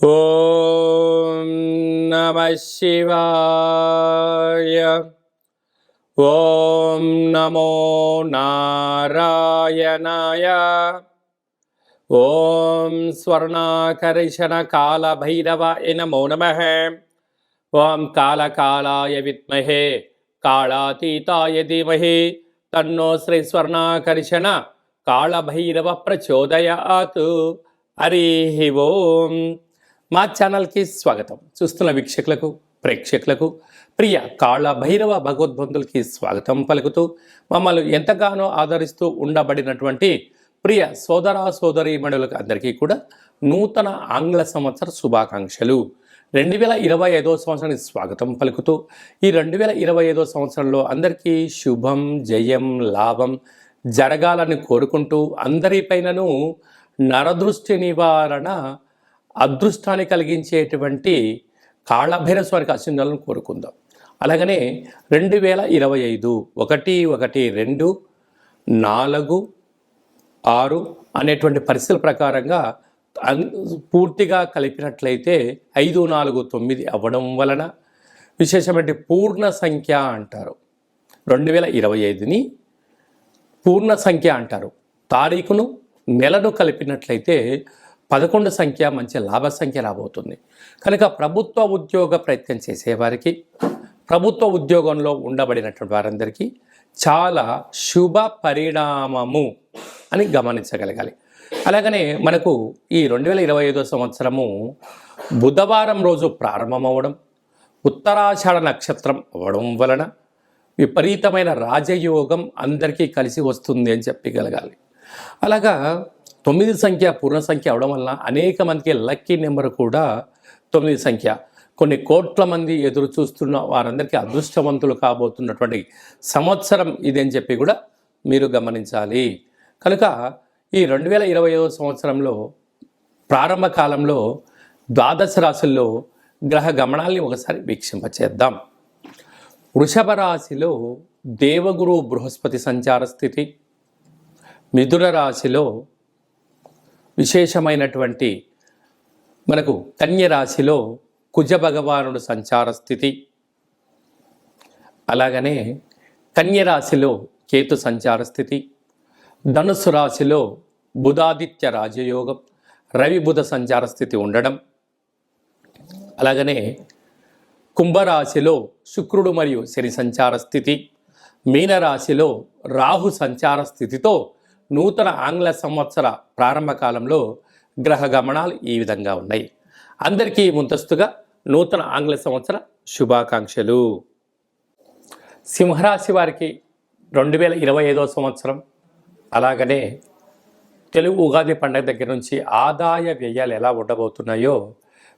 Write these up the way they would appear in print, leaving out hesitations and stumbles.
ఓం నమః శివాయ. ఓం నమో నారాయణాయ. ఓం స్వర్ణాకర్షణ కాల భైరవాయ నమో నమః. ఓం కాళకాలాయ విద్మహే కాళాతీతాయ ధీమహి తన్నో శ్రీ స్వర్ణాకర్షణ కాళభైరవ ప్రచోదయాత్. హరి ఓం. మా ఛానల్కి స్వాగతం. చూస్తున్న వీక్షకులకు ప్రేక్షకులకు ప్రియ కాళభైరవ భగవద్బంధులకి స్వాగతం పలుకుతూ మమ్మల్ని ఎంతగానో ఆదరిస్తూ ఉండబడినటువంటి ప్రియ సోదర సోదరీమణులకు అందరికీ కూడా నూతన ఆంగ్ల సంవత్సర శుభాకాంక్షలు. 2025వ సంవత్సరానికి స్వాగతం పలుకుతూ ఈ 2025వ సంవత్సరంలో అందరికీ శుభం జయం లాభం జరగాలని కోరుకుంటూ అందరిపైనను నరదృష్టి నివారణ అదృష్టాన్ని కలిగించేటువంటి కాళభైరవ స్వామికి ఆశీర్వాదాలను కోరుకుందాం. అలాగనే 2025 1-1-2-4-6 అనేటువంటి పరిస్థితుల ప్రకారంగా పూర్తిగా కలిపినట్లయితే 5-4-9 అవ్వడం వలన విశేషమైన పూర్ణ సంఖ్య అంటారు. 2025ని పూర్ణ సంఖ్య అంటారు. తారీఖును నెలను కలిపినట్లయితే 11 సంఖ్య మంచి లాభ సంఖ్య రాబోతుంది. కనుక ప్రభుత్వ ఉద్యోగ ప్రయత్నం చేసేవారికి, ప్రభుత్వ ఉద్యోగంలో ఉండబడినటువంటి వారందరికీ చాలా శుభ పరిణామము అని గమనించగలగాలి. అలాగనే మనకు ఈ 2025వ సంవత్సరము బుధవారం రోజు ప్రారంభమవడం, ఉత్తరాషాఢ నక్షత్రం అవ్వడం వలన విపరీతమైన రాజయోగం అందరికీ కలిసి వస్తుంది అని చెప్పగలగాలి. అలాగా 9 సంఖ్య పూర్ణ సంఖ్య అవడం వలన అనేక మందికి లక్కీ నెంబర్ కూడా 9 సంఖ్య. కొన్ని కోట్ల మంది ఎదురు చూస్తున్న వారందరికీ అదృష్టవంతులు కాబోతున్నటువంటి సంవత్సరం ఇది అని చెప్పి కూడా మీరు గమనించాలి. కనుక ఈ 2025వ సంవత్సరంలో ప్రారంభ కాలంలో ద్వాదశ రాశుల్లో గ్రహ గమనాల్ని ఒకసారి వీక్షింపచేద్దాం. వృషభ రాశిలో దేవగురు బృహస్పతి సంచార స్థితి, మిథున రాశిలో విశేషమైనటువంటి మనకు కన్య రాశిలో కుజ భగవానుడు సంచార స్థితి, అలాగనే కన్య రాశిలో కేతు సంచార స్థితి, ధనుస్సు రాశిలో బుధాదిత్య రాజయోగం రవి బుధ సంచార స్థితి ఉండడం, అలాగనే కుంభరాశిలో శుక్రుడు మరియు శని సంచార స్థితి, మీనరాశిలో రాహు సంచార స్థితితో నూతన ఆంగ్ల సంవత్సర ప్రారంభ కాలంలో గ్రహ గమనాలు ఈ విధంగా ఉన్నాయి. అందరికీ ముందస్తుగా నూతన ఆంగ్ల సంవత్సర శుభాకాంక్షలు. సింహరాశి వారికి 2025వ సంవత్సరం, అలాగనే తెలుగు ఉగాది పండుగ దగ్గర నుంచి ఆదాయ వ్యయాలు ఎలా ఉండబోతున్నాయో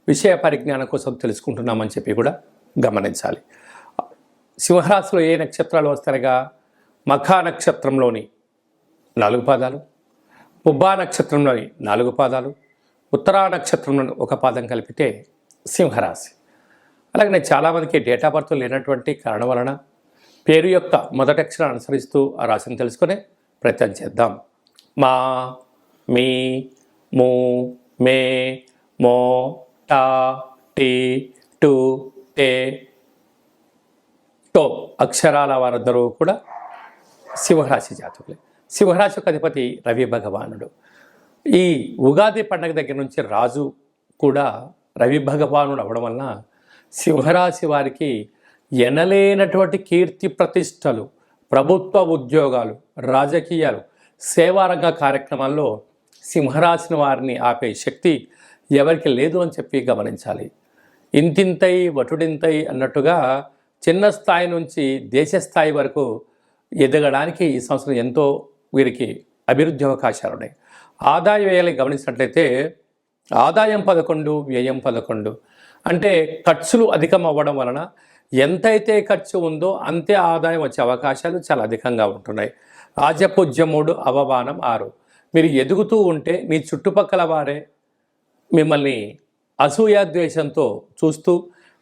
విషయ పరిజ్ఞానం కోసం తెలుసుకుంటున్నామని చెప్పి కూడా గమనించాలి. సింహరాశిలో ఏ నక్షత్రాలు వస్తాయనగా మఖా నక్షత్రంలోని 4 పాదాలు, పుబ్బా నక్షత్రంలోని 4 పాదాలు, ఉత్తరా నక్షత్రంలోని 1 పాదం కలిపితే సింహరాశి. అలాగే చాలామందికి డేట్ ఆఫ్ బర్త్ లేనటువంటి కారణం వలన పేరు యొక్క మొదటి అక్షరాన్ని అనుసరిస్తూ ఆ రాశిని తెలుసుకునే ప్రయత్నం చేద్దాం. మా, మీ, ము, మే, మో, టా, టీ, టు, టే, టో అక్షరాల వారందరూ కూడా సింహరాశి జాతకులే. సింహరాశి యొక్క అధిపతి రవి భగవానుడు. ఈ ఉగాది పండుగ దగ్గర నుంచి రాజు కూడా రవి భగవానుడు అవడం వలన సింహరాశి వారికి ఎనలేనటువంటి కీర్తి ప్రతిష్టలు, ప్రభుత్వ ఉద్యోగాలు, రాజకీయాలు, సేవారంగ కార్యక్రమాల్లో సింహరాశి వారిని ఆపే శక్తి ఎవరికి లేదు అని చెప్పి గమనించాలి. ఇంతింతై వటుడింతై అన్నట్టుగా చిన్న స్థాయి నుంచి దేశ స్థాయి వరకు ఎదగడానికి ఈ సంవత్సరం ఎంతో వీరికి అభివృద్ధి అవకాశాలు ఉన్నాయి. ఆదాయ వ్యయాలు గమనించినట్లయితే ఆదాయం 11 వ్యయం 11 అంటే ఖర్చులు అధికం అవ్వడం వలన ఎంతైతే ఖర్చు ఉందో అంతే ఆదాయం వచ్చే అవకాశాలు చాలా అధికంగా ఉంటున్నాయి. రాజపూజ్యం 3 అవమానం 6. మీరు ఎదుగుతూ ఉంటే మీ చుట్టుపక్కల వారే మిమ్మల్ని అసూయాద్వేషంతో చూస్తూ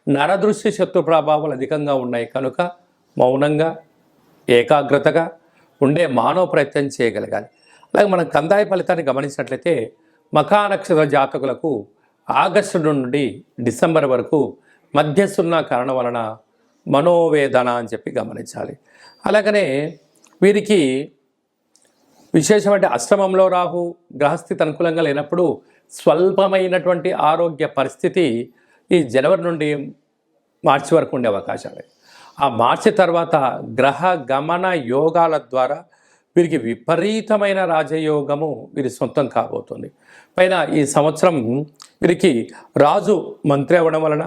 నరదృష్టి శత్రు ప్రభావాలు అధికంగా ఉన్నాయి. కనుక మౌనంగా ఏకాగ్రతగా ఉండే మానవ ప్రయత్నం చేయగలగాలి. అలాగే మనం కందాయ ఫలితాన్ని గమనించినట్లయితే మఖా నక్షత్ర జాతకులకు ఆగస్టు నుండి డిసెంబర్ వరకు మధ్యస్థున్న కారణం వలన మనోవేదన అని చెప్పి గమనించాలి. అలాగనే వీరికి విశేషమైన అష్టమంలో రాహు గ్రహస్థితి అనుకూలంగా లేనప్పుడు స్వల్పమైనటువంటి ఆరోగ్య పరిస్థితి ఈ జనవరి నుండి మార్చి వరకు ఉండే అవకాశాలు. ఆ మార్చి తర్వాత గ్రహ గమన యోగాల ద్వారా వీరికి విపరీతమైన రాజయోగము వీరి సొంతం కాబోతుంది. పైన ఈ సంవత్సరం వీరికి రాజు మంత్రి అవ్వడం వలన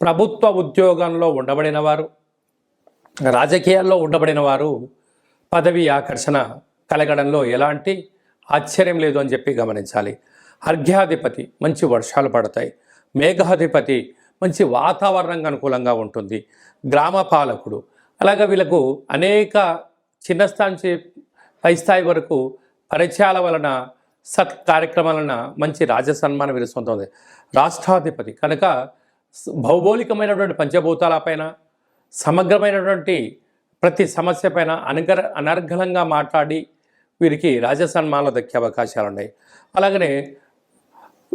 ప్రభుత్వ ఉద్యోగంలో ఉండబడిన వారు, రాజకీయాల్లో ఉండబడిన వారు పదవి ఆకర్షణ కలగడంలో ఎలాంటి ఆశ్చర్యం లేదు అని చెప్పి గమనించాలి. అర్ఘ్యాధిపతి మంచి వర్షాలు పడతాయి. మేఘాధిపతి మంచి వాతావరణంగా అనుకూలంగా ఉంటుంది. గ్రామ పాలకుడు అలాగా వీళ్ళకు అనేక చిన్న స్థాయి నుంచి పై స్థాయి వరకు పరిచయాల వలన సత్ కార్యక్రమాల వలన మంచి రాజసన్మానం వీరి సొంతం ఉంది. రాష్ట్రాధిపతి కనుక భౌగోళికమైనటువంటి పంచభూతాలపైన సమగ్రమైనటువంటి ప్రతి సమస్య పైన అనర్గళంగా మాట్లాడి వీరికి రాజసన్మానాలు దక్కే అవకాశాలు ఉన్నాయి. అలాగనే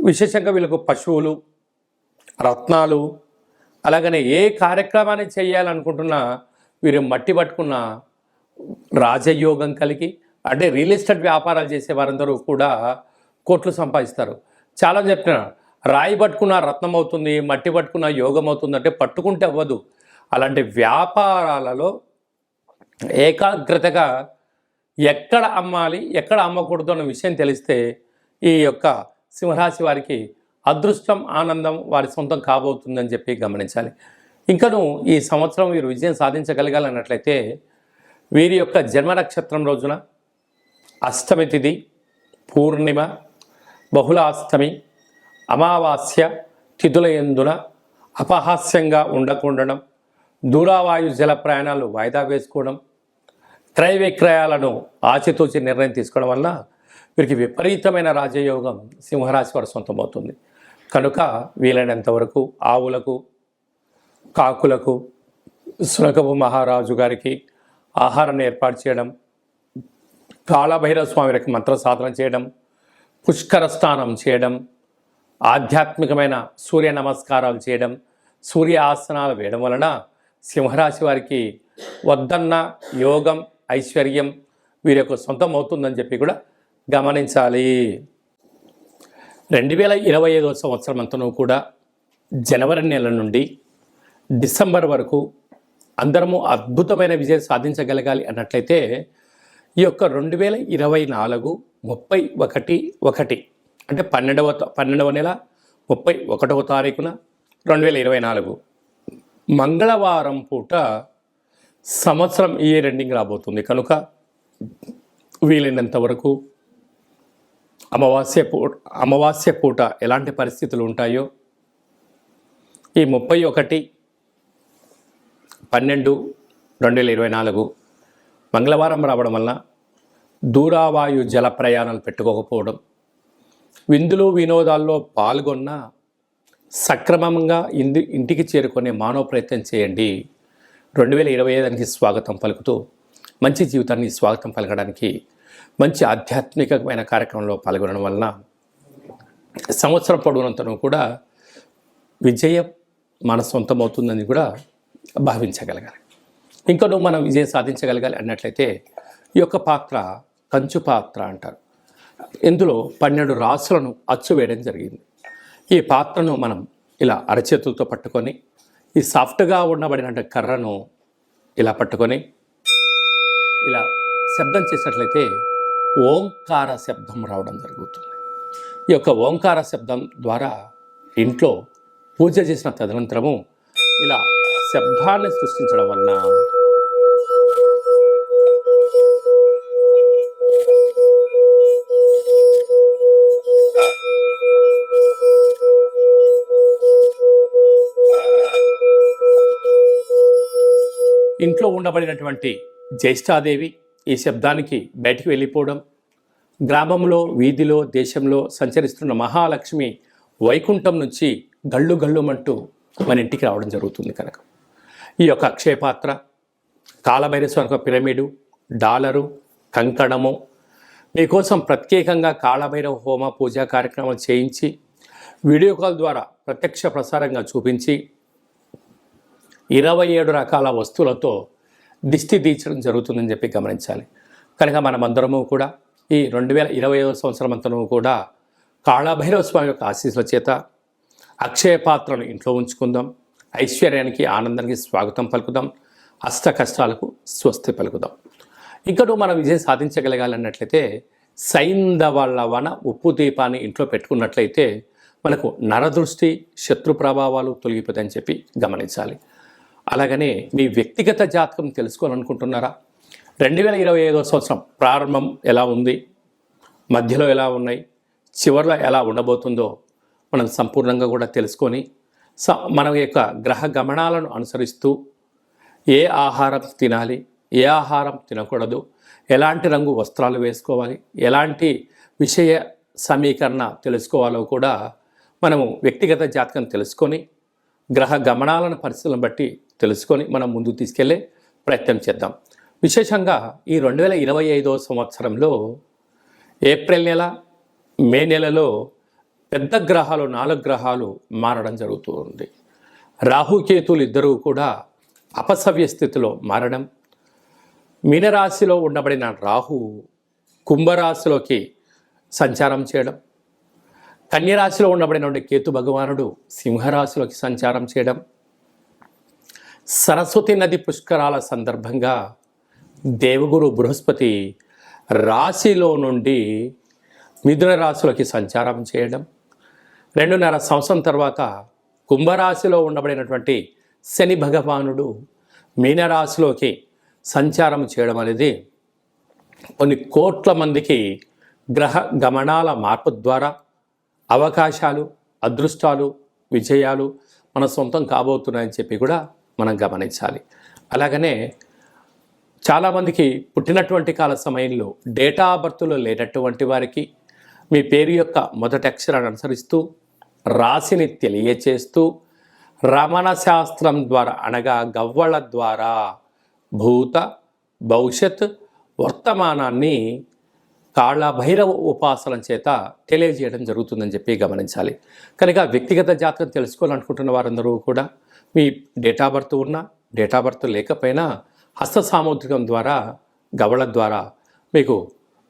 విశేషంగా వీళ్ళకు పశువులు, రత్నాలు, అలాగనే ఏ కార్యక్రమాన్ని చేయాలనుకుంటున్నా వీరు మట్టి పట్టుకున్న రాజయోగం కలిగి, అంటే రియల్ ఎస్టేట్ వ్యాపారాలు చేసే వారందరూ కూడా కోట్లు సంపాదిస్తారు. చాలా చెప్తున్నారు, రాయి పట్టుకున్న రత్నం అవుతుంది, మట్టి పట్టుకున్న యోగం అవుతుంది అంటే పట్టుకుంటే అవ్వదు. అలాంటి వ్యాపారాలలో ఏకాగ్రతగా ఎక్కడ అమ్మాలి ఎక్కడ అమ్మకూడదు అన్న విషయం తెలిస్తే ఈ యొక్క సింహరాశి వారికి అదృష్టం ఆనందం వారి సొంతం కాబోతుందని చెప్పి గమనించాలి. ఇంకను ఈ సంవత్సరం వీరు విజయం సాధించగలగాలన్నట్లయితే వీరి యొక్క జన్మ నక్షత్రం రోజున అష్టమి తిథి, పూర్ణిమ, బహుళాష్టమి, అమావాస్య తిథుల యందున అపహాస్యంగా ఉండకుండడం, దూరావాయు జల ప్రయాణాలు వాయిదా వేసుకోవడం, క్రయ విక్రయాలను ఆచితూచి నిర్ణయం తీసుకోవడం వల్ల వీరికి విపరీతమైన రాజయోగం సింహరాశి వారి సొంతమవుతుంది. కనుక వీలైనంత వరకు ఆవులకు, కాకులకు, సునకపు మహారాజు గారికి ఆహారాన్ని ఏర్పాటు చేయడం, కాళభైరవ స్వామికి మంత్ర సాధన చేయడం, పుష్కర స్నానం చేయడం, ఆధ్యాత్మికమైన సూర్య నమస్కారాలు చేయడం, సూర్య ఆసనాలు వేయడం వలన సింహరాశి వారికి వద్దన్న యోగం, ఐశ్వర్యం వీరి యొక్క సొంతం అవుతుందని చెప్పి కూడా గమనించాలి. 2025 సంవత్సరం అంతనూ కూడా జనవరి నెల నుండి డిసెంబర్ వరకు అందరము అద్భుతమైన విజయం సాధించగలగాలి అన్నట్లయితే ఈ యొక్క 2024 31/1 అంటే 12వ నెల 31వ తారీఖున 2024 మంగళవారం పూట సంవత్సరం ఇయర్ ఎండింగ్ రాబోతుంది. కనుక వీలైనంత వరకు అమావాస్య పూట ఎలాంటి పరిస్థితులు ఉంటాయో ఈ 31/12/2024 మంగళవారం రావడం వల్ల దూరావాయు జల ప్రయాణాలు పెట్టుకోకపోవడం, విందులు వినోదాల్లో పాల్గొన్న సక్రమంగా ఇంటికి చేరుకునే మానవ ప్రయత్నం చేయండి. 2025 స్వాగతం పలుకుతూ మంచి జీవితాన్ని స్వాగతం పలకడానికి మంచి ఆధ్యాత్మికమైన కార్యక్రమంలో పాల్గొనడం వలన సంవత్సరం పొడవునంతను కూడా విజయం మన సొంతమవుతుందని కూడా భావించగలగాలి. ఇంకనూ మనం విజయం సాధించగలగాలి అన్నట్లయితే ఈ యొక్క పాత్ర కంచు పాత్ర అంటారు. ఇందులో 12 రాసులను అచ్చు వేయడం జరిగింది. ఈ పాత్రను మనం ఇలా అరచేతులతో పట్టుకొని ఈ సాఫ్ట్గా ఉండబడిన కర్రను ఇలా పట్టుకొని ఇలా శబ్దం చేసినట్లయితే ఓంకార శబ్దం రావడం జరుగుతుంది. ఈ యొక్క ఓంకార శబ్దం ద్వారా ఇంట్లో పూజ చేసిన తదనంతరము ఇలా శబ్దాన్ని సృష్టించడం వలన ఇంట్లో ఉండబడినటువంటి జ్యేష్ఠాదేవి ఈ శబ్దానికి బయటికి వెళ్ళిపోవడం, గ్రామంలో, వీధిలో, దేశంలో సంచరిస్తున్న మహాలక్ష్మి వైకుంఠం నుంచి గళ్ళు గళ్ళుమంటూ మన ఇంటికి రావడం జరుగుతుంది. కనుక ఈ యొక్క అక్షయపాత్ర, కాళభైరవ పిరమిడు, డాలరు, కంకణము మీకోసం ప్రత్యేకంగా కాళభైరవ హోమ పూజా కార్యక్రమాలు చేయించి వీడియో కాల్ ద్వారా ప్రత్యక్ష ప్రసారంగా చూపించి 27 రకాల వస్తువులతో దిష్టి తీర్చడం జరుగుతుందని చెప్పి గమనించాలి. కనుక మనమందరము కూడా ఈ 2025 సంవత్సరం అంతను కూడా కాళభైరవ స్వామి యొక్క ఆశీస్సుల చేత అక్షయ పాత్రను ఇంట్లో ఉంచుకుందాం. ఐశ్వర్యానికి ఆనందానికి స్వాగతం పలుకుదాం. అష్ట కష్టాలకు స్వస్తి పలుకుదాం. ఇంకనూ మనం విజయం సాధించగలగాలన్నట్లయితే సైంధవ వన ఉప్పు దీపాన్ని ఇంట్లో పెట్టుకున్నట్లయితే మనకు నరదృష్టి శత్రు ప్రభావాలు తొలగిపోతాయని చెప్పి గమనించాలి. అలాగనే మీ వ్యక్తిగత జాతకం తెలుసుకోవాలనుకుంటున్నారా? 2025 సంవత్సరం ప్రారంభం ఎలా ఉంది, మధ్యలో ఎలా ఉన్నాయి, చివరిలో ఎలా ఉండబోతుందో మనం సంపూర్ణంగా కూడా తెలుసుకొని మన యొక్క గ్రహ గమనాలను అనుసరిస్తూ ఏ ఆహారం తినాలి, ఏ ఆహారం తినకూడదు, ఎలాంటి రంగు వస్త్రాలు వేసుకోవాలి, ఎలాంటి విషయ సమీకరణ తెలుసుకోవాలో కూడా మనము వ్యక్తిగత జాతకం తెలుసుకొని గ్రహ గమనాలను పరిస్థితులను బట్టి తెలుసుకొని మనం ముందుకు తీసుకెళ్లే ప్రయత్నం చేద్దాం. విశేషంగా ఈ 2025 సంవత్సరంలో ఏప్రిల్ నెల, మే నెలలో పెద్ద గ్రహాలు 4 గ్రహాలు మారడం జరుగుతూ ఉంది. రాహుకేతులు ఇద్దరూ కూడా అపసవ్య స్థితిలో మారడం, మీనరాశిలో ఉండబడిన రాహు కుంభరాశిలోకి సంచారం చేయడం, కన్యరాశిలో ఉండబడిన కేతు భగవానుడు సింహరాశిలోకి సంచారం చేయడం, సరస్వతి నది పుష్కరాల సందర్భంగా దేవగురు బృహస్పతి రాశిలో నుండి మిథున రాశిలోకి సంచారం చేయడం, 2.5 సంవత్సరం తర్వాత కుంభరాశిలో ఉండబడినటువంటి శని భగవానుడు మీనరాశిలోకి సంచారం చేయడం అనేది కొన్ని కోట్ల మందికి గ్రహ గమనాల మార్పు ద్వారా అవకాశాలు, అదృష్టాలు, విజయాలు మన సొంతం కాబోతున్నాయని చెప్పి కూడా మనం గమనించాలి. అలాగనే చాలామందికి పుట్టినటువంటి కాల సమయంలో డేటా ఆఫ్ బర్త్లో లేనటువంటి వారికి మీ పేరు యొక్క మొదటి అక్షరాన్ని అనుసరిస్తూ రాశిని తెలియచేస్తూ రమణ శాస్త్రం ద్వారా అనగా గవ్వళ ద్వారా భూత భవిష్యత్ వర్తమానాన్ని కాళభైరవ ఉపాసన చేత తెలియజేయడం జరుగుతుందని చెప్పి గమనించాలి. కనుక వ్యక్తిగత జాతకం తెలుసుకోవాలనుకుంటున్న వారందరూ కూడా మీ డేటా బర్త్ ఉన్నా, డేటా బర్త్ లేకపోయినా హస్త సాముద్రికం ద్వారా గవ్వళ ద్వారా మీకు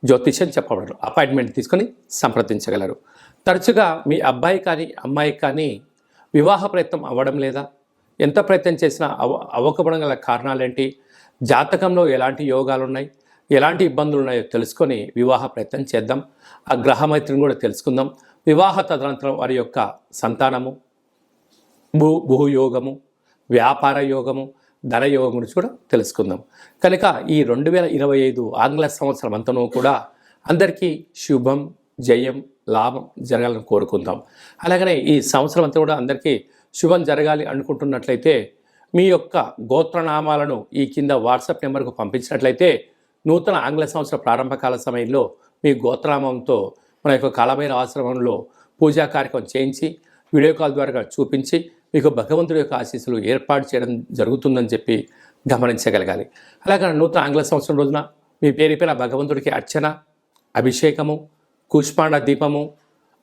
జ్యోతిష్యం చెప్పబడరు. అపాయింట్మెంట్ తీసుకొని సంప్రదించగలరు. తరచుగా మీ అబ్బాయి కానీ అమ్మాయి కానీ వివాహ ప్రయత్నం అవ్వడం లేదా, ఎంత ప్రయత్నం చేసినా అవ్వకపోవడం గల కారణాలేంటి, జాతకంలో ఎలాంటి యోగాలు ఉన్నాయి, ఎలాంటి ఇబ్బందులు ఉన్నాయో తెలుసుకొని వివాహ ప్రయత్నం చేద్దాం. ఆ గ్రహమైత్రిని కూడా తెలుసుకుందాం. వివాహ తదనంతరం వారి యొక్క సంతానము, భూయోగము, వ్యాపార యోగము, ధనయోగం గురించి కూడా తెలుసుకుందాం. కనుక ఈ 2025 ఆంగ్ల సంవత్సరం అంతనూ కూడా అందరికీ శుభం, జయం, లాభం జరగాలని కోరుకుందాం. అలాగనే ఈ సంవత్సరం అంతా కూడా అందరికీ శుభం జరగాలి అనుకుంటున్నట్లయితే మీ యొక్క గోత్రనామాలను ఈ కింద వాట్సాప్ నెంబర్కు పంపించినట్లయితే నూతన ఆంగ్ల సంవత్సర ప్రారంభకాల సమయంలో మీ గోత్రనామంతో మన యొక్క కాళభైరవ ఆశ్రమంలో పూజా కార్యక్రమం చేయించి వీడియో కాల్ ద్వారా చూపించి మీకు భగవంతుడి యొక్క ఆశీస్సులు ఏర్పాటు చేయడం జరుగుతుందని చెప్పి గమనించగలగాలి. అలాగే నూతన ఆంగ్ల సంవత్సరం రోజున మీ పేరుపైన భగవంతుడికి అర్చన, అభిషేకము, కూష్మాండ దీపము,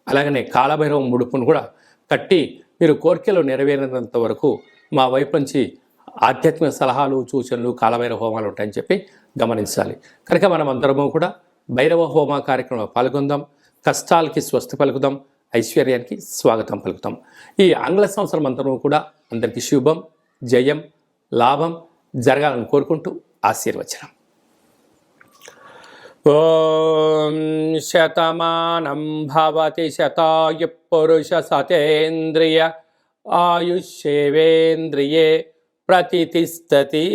అలాగనే కాళభైరవ ముడుపును కూడా కట్టి మీరు కోరికలు నెరవేరినంత వరకు మా వైపు నుంచి ఆధ్యాత్మిక సలహాలు, సూచనలు, కాళభైరవ హోమాలు ఉంటాయని చెప్పి గమనించాలి. కనుక మనం అందరము కూడా భైరవ హోమ కార్యక్రమంలో పాల్గొందాం. కష్టాలకి స్వస్తి పలుకుదాం, ఐశ్వర్యానికి స్వాగతం పలుకుతాం. ఈ ఆంగ్ల సంవత్సరం అంతరూ కూడా అందరికీ శుభం, జయం, లాభం జరగాలని కోరుకుంటూ ఆశీర్వచనం. ఓం శతమానం భవతి శతాయు పురుష సతేంద్రియ ఆయుష్యేవేంద్రియే ప్రతితిష్టతి.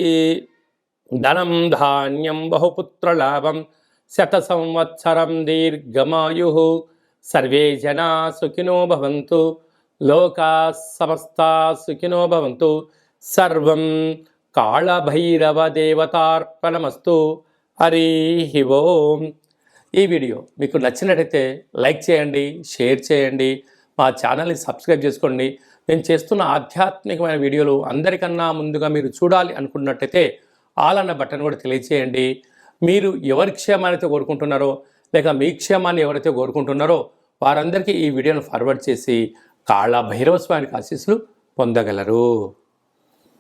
ధనం ధాన్యం బహుపుత్రలాభం శత సంవత్సరం దీర్ఘమాయు. సర్వే జనా సుఖినో భవంతు, లోకా సమస్తా సుఖినో భవంతు. సర్వం కాళభైరవ దేవతార్పణమస్తు. హరి ఓం. ఈ వీడియో మీకు నచ్చినట్టయితే లైక్ చేయండి, షేర్ చేయండి, మా ఛానల్ని సబ్స్క్రైబ్ చేసుకోండి. నేను చేస్తున్న ఆధ్యాత్మికమైన వీడియోలు అందరికన్నా ముందుగా మీరు చూడాలి అనుకున్నట్టయితే ఆల్ అన్న బటన్ కూడా తెలియచేయండి. మీరు ఎవరి క్షేమాన్ని కోరుకుంటున్నారో లేక మీ క్షేమాన్ని ఎవరైతే కోరుకుంటున్నారో వారందరికీ ఈ వీడియోను ఫార్వర్డ్ చేసి కాళ భైరవ స్వామికి ఆశీస్సులు పొందగలరు.